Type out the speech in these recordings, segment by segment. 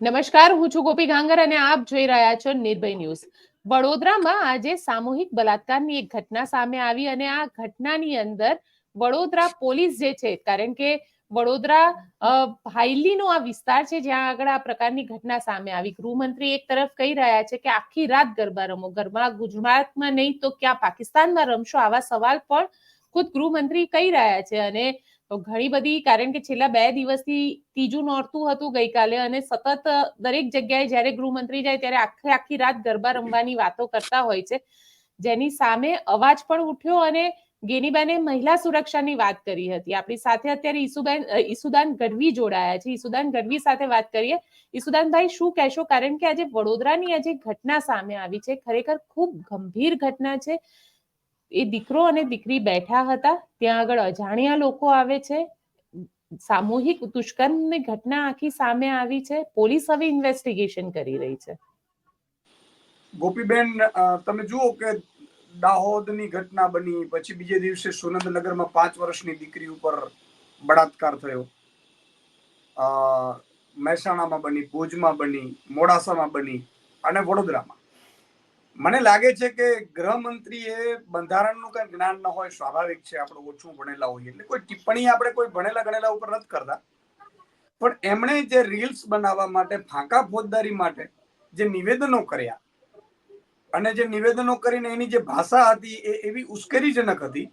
નમસ્કાર, હું છું ગોપી ગાંગર અને આપ જોઈ રહ્યા છો નિર્ભય ન્યૂઝ. વડોદરામાં આજે સામૂહિક બલાત્કારની એક ઘટના સામે આવી અને આ ઘટનાની અંદર વડોદરા પોલીસ જે છે, કારણ કે વડોદરા હાઈલીનો આ વિસ્તાર છે જ્યાં આગળ આ પ્રકારની ઘટના સામે આવી. ગૃહમંત્રી એક તરફ કહી રહ્યા છે કે આખી રાત ગરબા રમો, ગરબા ગુજરાતમાં નહીં તો ક્યાં પાકિસ્તાનમાં રમશો, આવા સવાલ પણ ખુદ ગૃહમંત્રી કહી રહ્યા છે. અને ઘણી બધી, કારણ કે છેલ્લા 2 દિવસથી ત્રીજું નોરતું હતું ગઈકાલે અને સતત દરેક જગ્યાએ જ્યારે ગૃહમંત્રી જાય ત્યારે આખી રાત ગરબા રમવાની વાતો કરતા હોય છે, જેની સામે અવાજ પણ ઉઠ્યો અને ગેનીબેને મહિલા સુરક્ષાની વાત કરી હતી. આપણી સાથે અત્યારે ઈસુદાન ગઢવી જોડાયા છે. ઈસુદાન ગઢવી સાથે વાત કરીએ. ઈસુદાનભાઈ, શું કહેશો? કારણ કે આજે વડોદરાની આજે ઘટના સામે આવી છે, ખરેખર ખૂબ ગંભીર ઘટના છે. એ દીકરો અને દીકરી બેઠા હતા, ત્યાં આગળ અજાણ્યા લોકો આવે છે, સામૂહિક દુષ્કર્મની ઘટના આખી સામે આવી છે. પોલીસ હવે ઇન્વેસ્ટિગેશન કરી રહી છે. ગોપીબેન, તમે જુઓ કે દાહોદની ઘટના બની, પછી બીજે દિવસે સુરેન્દ્રનગરમાં 5 વર્ષની દીકરી ઉપર બળાત્કાર થયો, મહેસાણામાં બની, ભુજમાં બની, મોડાસામાં બની અને વડોદરામાં. મને લાગે છે કે ગૃહમંત્રીએ બંધારણનું કઈ જ્ઞાન ન હોય, સ્વાભાવિક છે, આપણે ઓછું ભણેલા હોઈએ એટલે કોઈ ટિપ્પણી આપણે કોઈ ભણેલા ગણેલા ઉપર નથી કરતા, પણ એમણે જે રીલ્સ બનાવવા માટે, ફાંકા ફોજદારી માટે જે નિવેદનો કર્યા અને જે નિવેદનો કરીને એની જે ભાષા હતી એ એવી ઉશ્કેરણીજનક હતી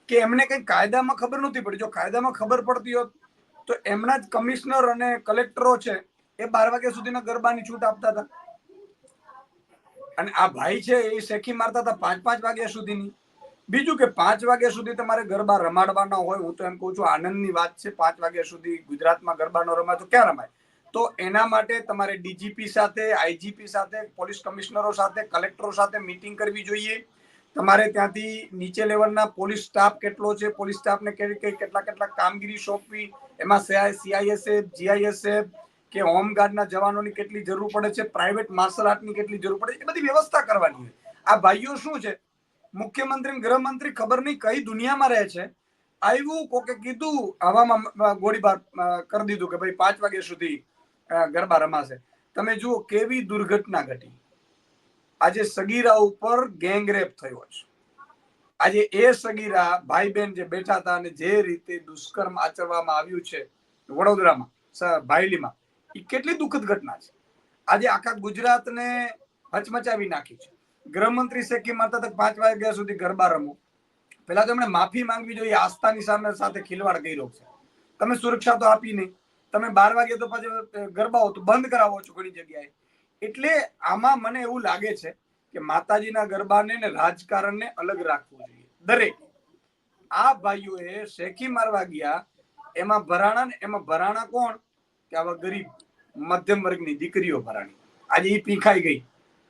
કે એમને કઈ કાયદામાં ખબર નહોતી પડી. જો કાયદામાં ખબર પડતી હોત તો એમના જ કમિશનર અને કલેક્ટરો છે એ 12 વાગ્યા સુધીના ગરબાની છૂટ આપતા હતા અને આ ભાઈ છે એ શેખી મારતા હતા 5-5 વાગ્યા સુધીની. બીજું કે 5 વાગ્યા સુધી તમારે ગરબા રમાડવાના હોય, હું તો એમ કહું છું આનંદની વાત છે. 5 વાગ્યા સુધી ગુજરાતમાં ગરબા ન રમાય તો ક્યાં રમાય? તો એના માટે તમારે ડીજીપી સાથે, આઈજીપી સાથે, પોલીસ કમિશનરો સાથે, કલેક્ટરો સાથે મીટિંગ કરવી જોઈએ. તમારે ત્યાંથી નીચે લેવલના પોલીસ સ્ટાફ કેટલો છે, પોલીસ સ્ટાફને કેટલા કામગીરી સોંપવી, એમાં સીઆઈએસએફ, જીઆઈએસએફ કે હોમગાર્ડના જવાનોની કેટલી જરૂર પડે છે, પ્રાઇવેટ માર્શલ આર્ટની કેટલી જરૂર પડે છે, એ બધી વ્યવસ્થા કરવાની હોય. આ ભાઈઓ શું છે, મુખ્યમંત્રી ગૃહમંત્રી ખબર નહીં કઈ દુનિયામાં રહે છે. આવ્યું કોકે કીધું, હવામાં ગોળીબાર કરી દીધું કે ભાઈ 5 વાગ્યા સુધી ગરબા રમાશે. તમે જુઓ કેવી દુર્ઘટના ઘટી. આજે સગીરા ઉપર ગેંગરેપ થયો છે. આજે એ સગીરા ભાઈ બહેન જે બેઠા હતા અને જે રીતે દુષ્કર્મ આચરવામાં આવ્યું છે વડોદરામાં, ભાયલીમાં, એ કેટલી દુઃખદ ઘટના છે. આજે આખા ગુજરાતને હચમચાવી નાખી છે. ગૃહમંત્રી શેખી મારતા તક 5 વાગ્યા સુધી ગરબા રમો. પેલા તો એમણે માફી માંગવી જોઈએ. આસ્થાની સાથે ખિલવાડ કર્યો છે. તમે સુરક્ષા તો આપી નહીં, તમે 12 વાગે તો પાછા ગરબાઓ તો બંધ કરાવો છો ઘણી જગ્યાએ. એટલે આમાં મને એવું લાગે છે કે માતાજીના ગરબાને ને રાજકારણને અલગ રાખવું જોઈએ દરેક. આ ભાઈઓએ શેખી મારવા ગયા, એમાં ભરાણા કોણ કે આવા ગરીબ મધ્યમ વર્ગની દીકરીઓ ભરાણી. આજે એ પીખાઈ ગઈ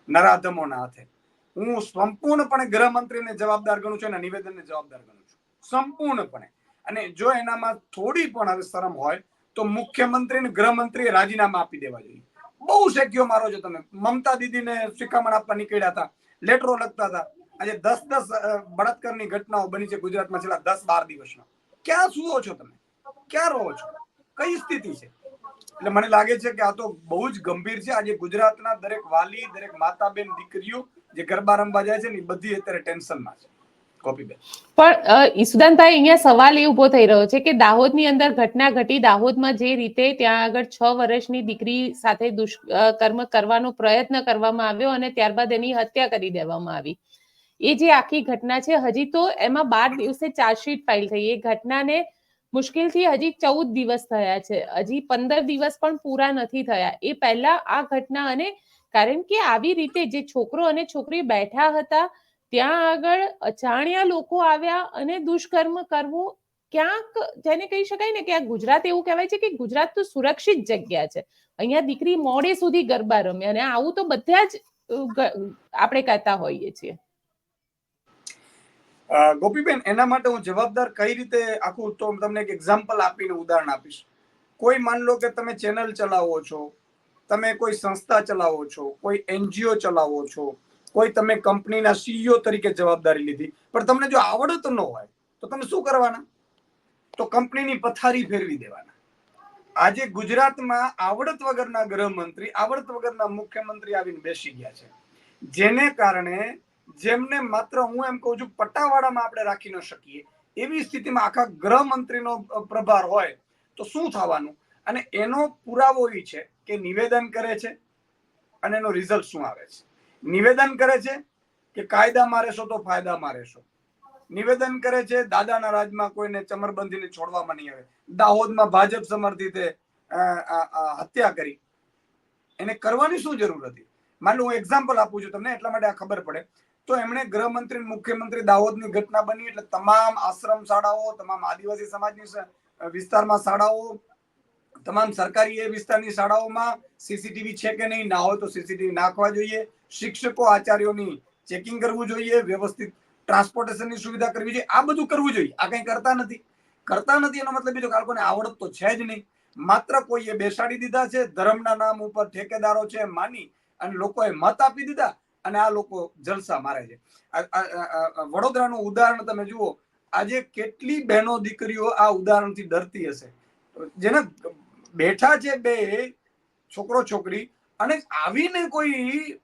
નરાધમોના હાથે. હું સંપૂર્ણપણે ગૃહમંત્રીને જવાબદાર ગણું છું, એના નિવેદનને જવાબદાર ગણું છું સંપૂર્ણપણે. અને જો એનામાં થોડી પણ હવે શરમ હોય તો મુખ્યમંત્રી અને ગૃહમંત્રીએ રાજીનામા આપી દેવા જોઈએ. બહુ શેકીઓ મારો છો તમે. મમતા દીદીને શિખામણ આપવા નીકળ્યા હતા, લેટરો લખતા હતા. આજે 10 બળાત્કારની ઘટનાઓ બની છે ગુજરાતમાં છેલ્લા 10-12 દિવસમાં. ક્યાં સુવો છો તમે? ક્યાં રહો છો? કઈ સ્થિતિ છે? એટલે મને લાગે છે કે આ તો બહુ જ ગંભીર છે. આજે ગુજરાતના દરેક વાલી, દરેક માતા બેન, દીકરીઓ જે ગરબા રમવા જાય છે ને એ બધી અત્યારે ટેન્શનમાં છે. કોપીબેન, પણ ઈસુદાનભાઈ, અહીંયા સવાલ એ ઉભો થઈ રહ્યો છે કે દાહોદની અંદર ઘટના ઘટી, દાહોદમાં જે રીતે ત્યાં આગળ 6 વર્ષની દીકરી સાથે દુષ્કર્મ કરવાનો પ્રયત્ન કરવામાં આવ્યો અને ત્યારબાદ એની હત્યા કરી દેવામાં આવી, એ જે આખી ઘટના છે, હજી તો એમાં 12 દિવસે ચાર્જશીટ ફાઇલ થઈ. એ ઘટનાને મુશ્કેલથી હજી 14 દિવસ થયા છે, હજી 15 દિવસ પણ પૂરા નથી થયા. એ પહેલા આ ઘટના, અને કારણ કે આવી રીતે જે છોકરો અને છોકરી બેઠા હતા ત્યાં આગળ અજાણ્યા લોકો આવ્યા અને દુષ્કર્મ કરવું, ક્યાંક જેને કહી શકાય ને કે આ ગુજરાત એવું કહેવાય છે કે ગુજરાત તો સુરક્ષિત જગ્યા છે. અહીંયા દીકરી મોડે સુધી ગરબા રમે અને આવું તો બધા જ આપણે કહેતા હોઈએ છીએ. ગોપીબેન, એના માટે હું જવાબદાર કઈ રીતે આખું, તો તમને એક એક્ઝામ્પલ આપીને ઉદાહરણ આપીશ. કોઈ માન લો કે તમે ચેનલ ચલાવો છો, તમે કોઈ સંસ્થા ચલાવો છો, કોઈ એનજીઓ ચલાવો છો, કોઈ તમે કંપનીના સીઈઓ તરીકે જવાબદારી લીધી, પણ તમને જો આવડત ન હોય તો તમે શું કરવાના? તો કંપનીની પથારી ફેરવી દેવાના. આજે ગુજરાતમાં આવડત વગરના ગૃહમંત્રી, આવડત વગરના મુખ્યમંત્રી આવીને બેસી ગયા છે, જેને કારણે જેમને માત્ર હું એમ કહું છું પટ્ટાવાળામાં આપણે રાખી ન શકીએ એવી સ્થિતિમાં આખા ગૃહમંત્રીનો પ્રભાર હોય તો શું થવાનું. અને એનો પુરાવો એ છે કે નિવેદન કરે છે અને એનો રિઝલ્ટ શું આવે છે. નિવેદન કરે છે કે કાયદામાં રહેશો તો ફાયદામાં રહેશો. નિવેદન કરે છે દાદાના રાજમાં કોઈને ચમરબંધીને છોડવામાં નહીં આવે. દાહોદમાં ભાજપ સમર્થિતે હત્યા કરી, એને કરવાની શું જરૂર હતી? માન લો હું એક્ઝામ્પલ આપું છું તમને એટલા માટે આ ખબર પડે. તો એમણે ગૃહમંત્રી મુખ્યમંત્રી દાહોદની ઘટના બની એટલે તમામ આશ્રમ શાળાઓ, તમામ આદિવાસી સમાજની વિસ્તારમાં શાળાઓ, તમામ સરકારી એ વિસ્તારની શાળાઓમાં સીસીટીવી છે કે નહીં, ના હોય તો સીસીટીવી નાખવા જોઈએ. શિક્ષકો આચાર્યોની ચેકિંગ કરવું જોઈએ, વ્યવસ્થિત ટ્રાન્સપોર્ટેશનની સુવિધા કરવી જોઈએ. આ બધું કરવું જોઈએ. આ કઈ કરતા નથી એનો મતલબ બીજો લોકોને આવડત તો છે જ નહીં. માત્ર કોઈએ બેસાડી દીધા છે, ધર્મના નામ ઉપર ઠેકેદારો છે માની અને લોકોએ મત આપી દીધા અને આ લોકો જલસા મારે છે. વડોદરાનું ઉદાહરણ તમે જુઓ, આજે કેટલી બહેનો દીકરીઓ આ ઉદાહરણથી ડરતી હશે. જેને બેઠા છે બે છોકરો છોકરી અને આવીને કોઈ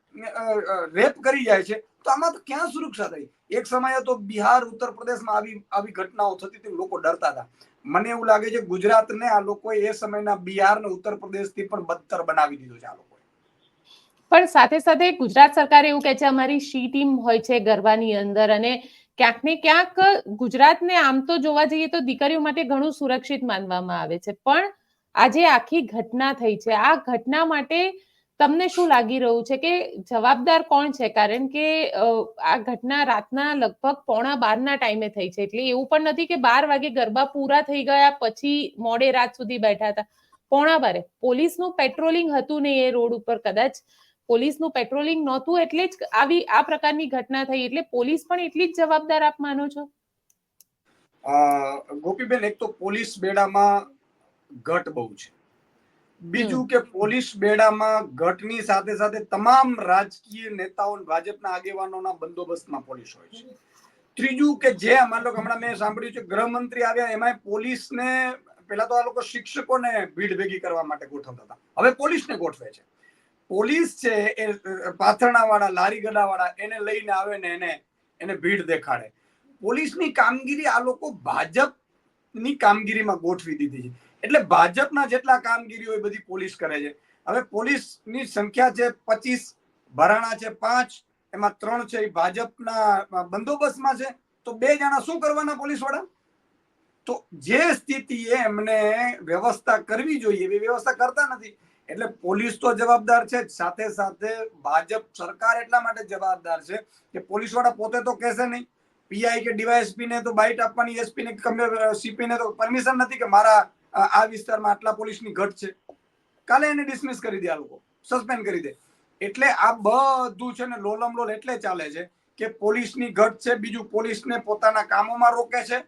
રેપ કરી જાય છે તો આમાં તો ક્યાં સુરક્ષા થઈ? એક સમયે તો બિહાર, ઉત્તર પ્રદેશમાં આવી ઘટનાઓ થતી હતી, લોકો ડરતા હતા. મને એવું લાગે છે ગુજરાતને આ લોકોએ એ સમયના બિહાર અને ઉત્તર પ્રદેશથી પણ બદતર બનાવી દીધું છે આ લોકોએ. પણ સાથે સાથે ગુજરાત સરકાર એવું કહે છે અમારી સી ટીમ હોય છે ગરબાની અંદર, અને ક્યાંક ને ક્યાંક ગુજરાતને આમ તો જોવા જઈએ તો દીકરીઓ માટે ઘણું સુરક્ષિત માનવામાં આવે છે. પણ આજે આખી ઘટના થઈ છે, આ ઘટના માટે તમને શું લાગી રહ્યું છે કે જવાબદાર કોણ છે? કારણ કે આ ઘટના રાતના લગભગ 11:15 ટાઈમે થઈ છે, એટલે એવું પણ નથી કે 12 વાગે ગરબા પૂરા થઈ ગયા પછી મોડે રાત સુધી બેઠા હતા. 11:15 પોલીસનું પેટ્રોલિંગ હતું નહીં એ રોડ ઉપર, કદાચ પોલીસનું પેટ્રોલિંગ નહોતું એટલે જ આ પ્રકારની ઘટના થઈ. એટલે પોલીસ પણ એટલી જ જવાબદાર આપ માનો છો? ગોપીબેન, એક તો પોલીસ બેડામાં ઘટ બહુ છે. બીજું કે પોલીસ બેડામાં ઘટની સાથે સાથે તમામ રાજકીય નેતાઓ, ભાજપના આગેવાનોના બંદોબસ્તમાં પોલીસ હોય છે. ત્રીજું કે જે માન લો હમણાં મેં સાંભળ્યું છે ગૃહમંત્રી આવ્યા એમાં પોલીસને, પેલા તો આ લોકો શિક્ષકોને ભીડ ભેગી કરવા માટે ગોઠવતા હતા, હવે પોલીસને ગોઠવે છે. પોલીસ છે એ પાથરણા વાળા, લારી ગડા વાળા એને લઈને આવે ને એને ભીડ દેખાડે. પોલીસની કામગીરી આ લોકો ભાજપની કામગીરીમાં ગોઠવી દીધી છે. એટલે ભાજપના જેટલા કામગીરી હોય બધી પોલીસ કરે છે. હવે પોલીસની સંખ્યા છે 25, ભરાણા છે 5, એમાં 3 છે એ ભાજપના બંદોબસ્તમાં છે, તો 2 જણા શું કરવાના પોલીસ વાળા? તો જે સ્થિતિએ એમને વ્યવસ્થા કરવી જોઈએ એવી વ્યવસ્થા કરતા નથી. એટલે પોલીસ તો જવાબદાર છે જ, સાથે સાથે ભાજપ સરકાર એટલા માટે જવાબદાર છે કે પોલીસ વાળા પોતે તો કહેશે નહીં. પીઆઈ કે ડીવાયએસપી ને તો બાઇટ આપવાની, એસપી ને સીપી ને તો પરમિશન નથી કે મારા આ વિસ્તારમાં આટલા પોલીસની ઘટ છે, કાલે એને ડિસમિસ કરી દે, આ લોકો સસ્પેન્ડ કરી દે. એટલે આ બધું છે ને લોલમ લોલ એટલે ચાલે છે કે પોલીસની ઘટ છે, બીજું પોલીસને પોતાના કામોમાં રોકે છે,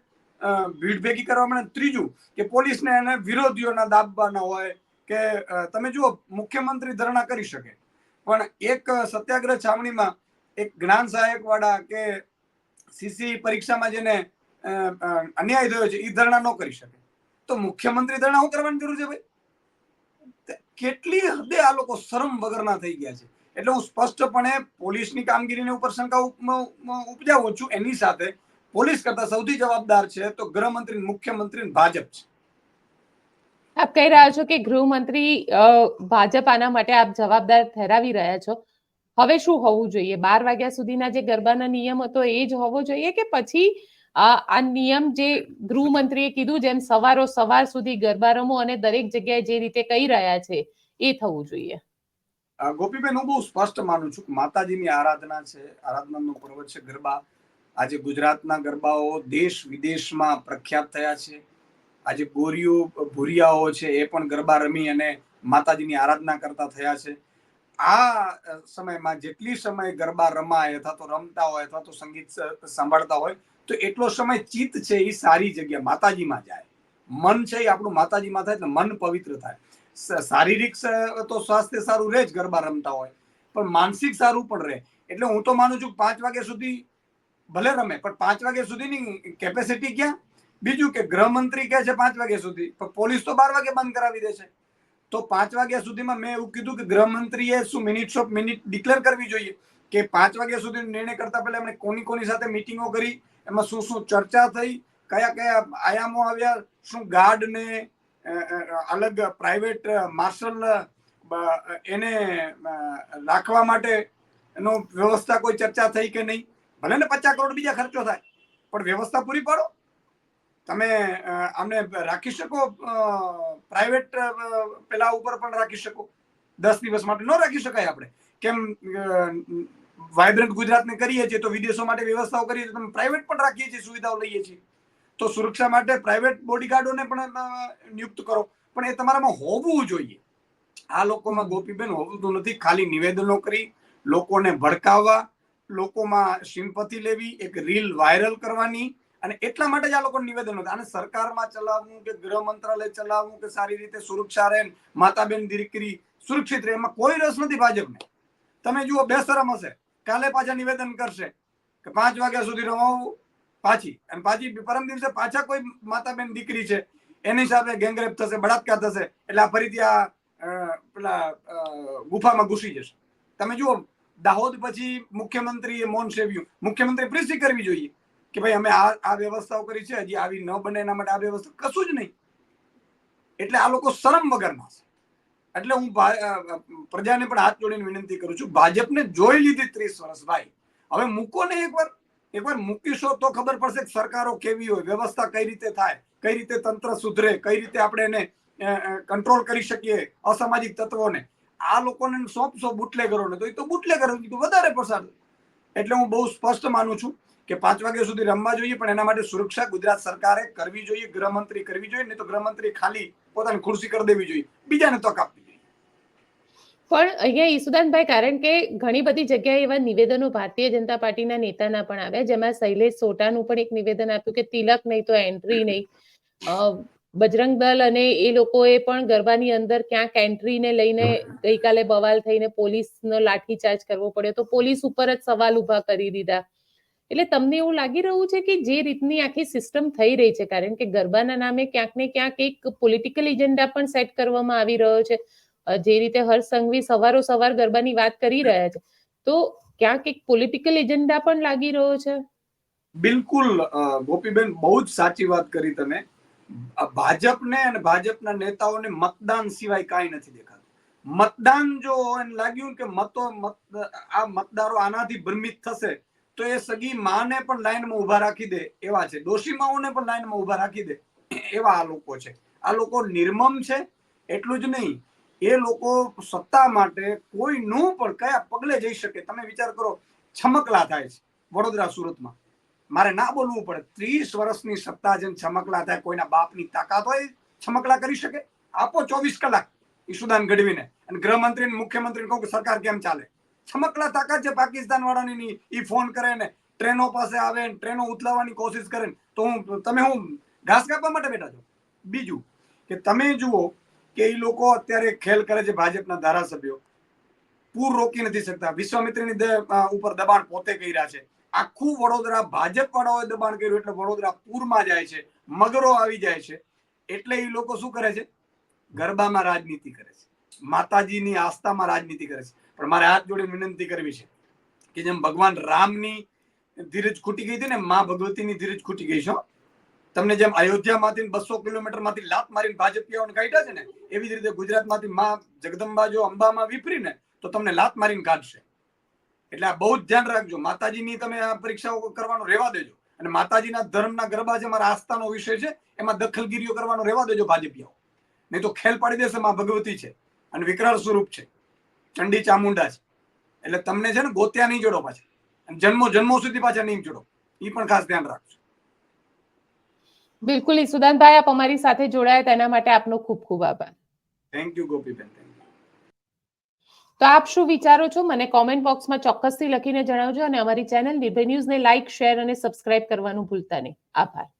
ભીડ ભેગી કરવામાં. ત્રીજું કે પોલીસને એને વિરોધીઓના દાબવાના હોય કે તમે જુઓ મુખ્યમંત્રી ધરણા કરી શકે પણ એક સત્યાગ્રહ છાવણીમાં એક જ્ઞાન સહાયક વાળા કે સીસી પરીક્ષામાં જેને અન્યાય થયો છે એ ધરણા ન કરી શકે, તો મુખ્યમંત્રી ધરણા શું કરવાની જરૂર છે ભાઈ? કેટલી હદે આ લોકો શરમ વગરના થઈ ગયા છે. એટલે હું સ્પષ્ટપણે પોલીસની કામગીરીની ઉપર શંકા ઉપજાવું છું. એની સાથે પોલીસ કરતા સૌથી જવાબદાર છે તો ગૃહમંત્રી, મુખ્યમંત્રી, ભાજપ છે. આપ કહી રહ્યા છો કે ગૃહમંત્રી ભાજપ આના માટે આપ જવાબદાર ઠેરાવી રહ્યા છો. હવે શું હોવું જોઈએ? 12 વાગ્યા સુધીના જે ગરબાના નિયમ હતો એ જ હોવો જોઈએ કે પછી આ નિયમ જે ગૃહમંત્રીએ કીધું જેમ સવાર સુધી ગરબા રમો અને દરેક જગ્યાએ જે રીતે કહી રહ્યા છે એ થવું જોઈએ? ગોપીબેન, હું બહુ સ્પષ્ટ માનું છું કે માતાજીની આરાધના છે, આરાધનાનો પર્વ છે ગરબા. આજે ગુજરાતના ગરબાઓ દેશ વિદેશમાં પ્રખ્યાત થયા છે. આજે ગોરીઓ ભૂરિયાઓ છે એ પણ ગરબા રમી અને માતાજીની આરાધના કરતા થયા છે. આ સમયમાં જેટલી સમય ગરબા રમાય અથવા તો રમતા હોય અથવા તો સંગીત સાંભળતા હોય તો એટલો સમય ચિત્ત છે એ સારી જગ્યા માતાજીમાં જાય. મન છે એ આપણું માતાજીમાં થાય એટલે મન પવિત્ર થાય. શારીરિક તો સ્વાસ્થ્ય સારું રહે જ ગરબા રમતા હોય, પણ માનસિક સારું પણ રહે. એટલે હું તો માનું છું 5 વાગ્યા સુધી ભલે રમે પણ 5 વાગ્યા સુધીની કેપેસિટી ક્યાં? બીજું કે ગૃહમંત્રી કહે છે 5 વાગ્યા સુધી, પણ પોલીસ તો 12 વાગે બંધ કરાવી દે છે. તો 5 વાગ્યા સુધીમાં મેં એવું કીધું કે ગૃહમંત્રીએ શું મિનિટ્સ ઓફ મિનિટ ડિક્લેર કરવી જોઈએ કે 5 વાગ્યા સુધી નિર્ણય કરતા પહેલા એમણે કોની સાથે મીટિંગો કરી, એમાં શું શું ચર્ચા થઈ, કયા કયા આયામો આવ્યા, શું ગાર્ડ ને અલગ પ્રાઇવેટ માર્શલ એને રાખવા માટે એનો વ્યવસ્થા કોઈ ચર્ચા થઈ કે નહીં. ભલે ને 50 કરોડ બીજા ખર્ચો થાય, પણ વ્યવસ્થા પૂરી પાડો. તમે આમને રાખી શકો પ્રાઇવેટ પેલા ઉપર પણ રાખી શકો, 10 દિવસ માટે ન રાખી શકાય? આપણે કેમ વાઇબ્રન્ટ ગુજરાતને કરીએ છીએ તો વિદેશો માટે વ્યવસ્થાઓ કરીએ છીએ, તમે પ્રાઇવેટ પણ રાખીએ છીએ, સુવિધાઓ લઈએ છીએ. તો સુરક્ષા માટે પ્રાઇવેટ બોડીગાર્ડોને પણ નિયુક્ત કરો, પણ એ તમારામાં હોવું જોઈએ. આ લોકોમાં ગોપીબેન હોવું નથી. ખાલી નિવેદનો કરી લોકોને ભડકાવવા, લોકોમાં સિમ્પથી લેવી, એક રીલ વાયરલ કરવાની, અને એટલા માટે જ આ લોકો નિવેદનો. આને સરકારમાં ચલાવવું કે ગૃહ મંત્રાલય ચલાવવું કે સારી રીતે સુરક્ષા રહે, માતાબેન દીકરી સુરક્ષિત રહે, એમાં કોઈ રસ નથી ભાજપને. તમે જુઓ, બેશરમ હશે, કાલે પાછા નિવેદન કરશે કે 5 વાગ્યા સુધી રમાવું પાછી, અને પાછી પરમ દિવસે પાછા કોઈ માતાબેન દીકરી છે એની સાથે ગેંગરેપ થશે, બળાત્કાર થશે, એટલે આ ફરીથી આ પેલા ગુફામાં ઘૂસી જશે. તમે જુઓ, દાહોદ પછી મુખ્યમંત્રીએ મૌન સેવ્યું. મુખ્યમંત્રી પ્રેસી કરવી જોઈએ કે ભાઈ અમે આ વ્યવસ્થાઓ કરી છે, હજી આવી ન બને એના માટે આ વ્યવસ્થા, કશું જ નહીં. એટલે આ લોકો શરમ વગરના છે. એટલે હું પ્રજાને પણ હાથ જોડીને વિનંતી કરું છું, ભાજપને જોઈ લીધી 30 વર્ષ ભાઈ, હવે મૂકો ને એકવાર મૂકીશો તો ખબર પડશે કે સરકારો કેવી હોય, વ્યવસ્થા કઈ રીતે થાય, કઈ રીતે તંત્ર સુધરે, કઈ રીતે આપણે એને કંટ્રોલ કરી શકીએ અસામાજિક તત્વોને. આ લોકોને સોંપશો બુટલેગરોને, તો એ તો બુટલેગરો વધારે પસાર. એટલે હું બહુ સ્પષ્ટ માનું છું કે 5 વાગ્યા સુધી રમવા જોઈએ, પણ એના માટે સુરક્ષા ગુજરાત સરકારે કરવી જોઈએ, ગૃહમંત્રી કરવી જોઈએ. નહીં તો ગૃહમંત્રી ખાલી પોતાની ખુરશી કરી દેવી જોઈએ, બીજાને તક આપવી જોઈએ. પણ અહીંયા ઈસુદાનભાઈ, કારણ કે ઘણી બધી જગ્યાએ એવા નિવેદનો ભારતીય જનતા પાર્ટીના નેતાના પણ આવ્યા, જેમાં શૈલેષ સોટાનું પણ એક નિવેદન આપ્યું કે તિલક નહીં તો એન્ટ્રી નહીં. બજરંગ દળ અને એ લોકોએ પણ ગરબાની અંદર ક્યાંક એન્ટ્રીને લઈને ગઈકાલે બવાલ થઈને પોલીસનો લાઠીચાર્જ કરવો પડ્યો, તો પોલીસ ઉપર જ સવાલ ઉભા કરી દીધા. એટલે તમને એવું લાગી રહ્યું છે કે જે રીતની આખી સિસ્ટમ થઈ રહી છે, કારણ કે ગરબાના નામે ક્યાંક ને ક્યાંક એક પોલિટિકલ એજન્ડા પણ સેટ કરવામાં આવી રહ્યો છે, જે રીતે હર્ષ સંઘવી સવારો ગરબાની વાત કરી રહ્યા છે, તો ક્યાંક એક પોલિટિકલ એજન્ડા પણ લાગી રહ્યો છે? બિલકુલ ગોપીબેન, બહુ જ સાચી વાત કરી તમે. ભાજપને અને ભાજપના નેતાઓને મતદાન સિવાય કાંઈ નથી દેખાતું. મતદાન જો એને લાગ્યું કે આ મતદારો આનાથી ભ્રમિત થશે તો એ સગી માને પણ લાઈનમાં ઉભા રાખી દે એવા છે, દોષી માઓને પણ લાઈનમાં ઉભા રાખી દે એવા આ લોકો છે. આ લોકો નિર્મમ છે. એટલું જ નહીં, એ લોકો સત્તા માટે કોઈનું પણ કયા પગલે જઈ શકે. તમે વિચાર કરો, છમકલા થાય છે વડોદરા સુરતમાં, મારે ના બોલવું પડે, 30 વર્ષની સત્તા જેમ છમકલા થાય, કોઈના બાપની તાકાત હોય છમકલા કરી શકે? આપો 24 કલાક ઈશુદાન ગઢવીને, અને ગૃહમંત્રી મુખ્યમંત્રી કહું કે સરકાર કેમ ચાલે. છમકલા તાકાત છે પાકિસ્તાન વાળાની. ઈ ફોન કરે ને ટ્રેનો પાસે આવે, ટ્રેનો ઉથલાવવાની કોશિશ કરે, તો તમે ઘાસ કાપવા માટે બેઠા છો? બીજું કે તમે જુઓ કે એ લોકો અત્યારે ખેલ કરે છે, ભાજપના ધારાસભ્યો પૂર રોકી નથી શકતા, વિશ્વામિત્રની ઉપર દબાણ પોતે કર્યા છે. આખું વડોદરા ભાજપ વાળાઓએ દબાણ કર્યું, એટલે વડોદરા પૂરમાં જાય છે, મગરો આવી જાય છે. એટલે એ લોકો શું કરે છે? ગરબામાં રાજનીતિ કરે છે, માતાજીની આસ્થામાં રાજનીતિ કરે છે. પણ મારે હાથ જોડીને વિનંતી કરવી છે કે જેમ ભગવાન રામની ધીરજ ખૂટી ગઈ હતી ને, માં ભગવતીની ધીરજ ખૂટી ગઈ છે. તમને જેમ અયોધ્યામાંથી 200 કિલોમીટર માંથી લાત મારીને ભાજપિયાઓને કાઢ્યા છે ને, એવી જ રીતે ગુજરાતમાંથી માં જગદંબા જો અંબામાં વિપરી ને તો તમને લાત મારીને કાઢશે. એટલે આ બહુ જ ધ્યાન રાખજો. માતાજીની તમે આ પરીક્ષાઓ કરવાનું રહેવા દેજો, અને માતાજીના ધર્મના ગરબા છે, મારા આસ્થાનો વિષય છે, એમાં દખલગીરીઓ કરવાનો રહેવા દેજો ભાજપિયાઓ. નહીં તો ખેલ પાડી દેશે. માં ભગવતી છે અને વિકરાળ સ્વરૂપ છે, ચંડી ચામુંડા છે. એટલે તમને છે ને ગોત્યા નહીં જોડો પાછા, અને જન્મો સુધી પાછા નહીં જોડો. એ પણ ખાસ ધ્યાન રાખજો. બિલકુલ ઈસુદાનભાઈ, આપ અમારી સાથે જોડાયા તેના માટે આપનો ખૂબ ખૂબ આભાર. Thank you Gopiben. તો આપ શું વિચારો છો, મને કોમેન્ટ બોક્સમાં ચોક્કસથી લખીને જણાવજો, અને અમારી ચેનલ નિર્ભય ન્યૂઝને લાઇક, શેર અને સબસ્ક્રાઇબ કરવાનું ભૂલતા નહીં. આભાર.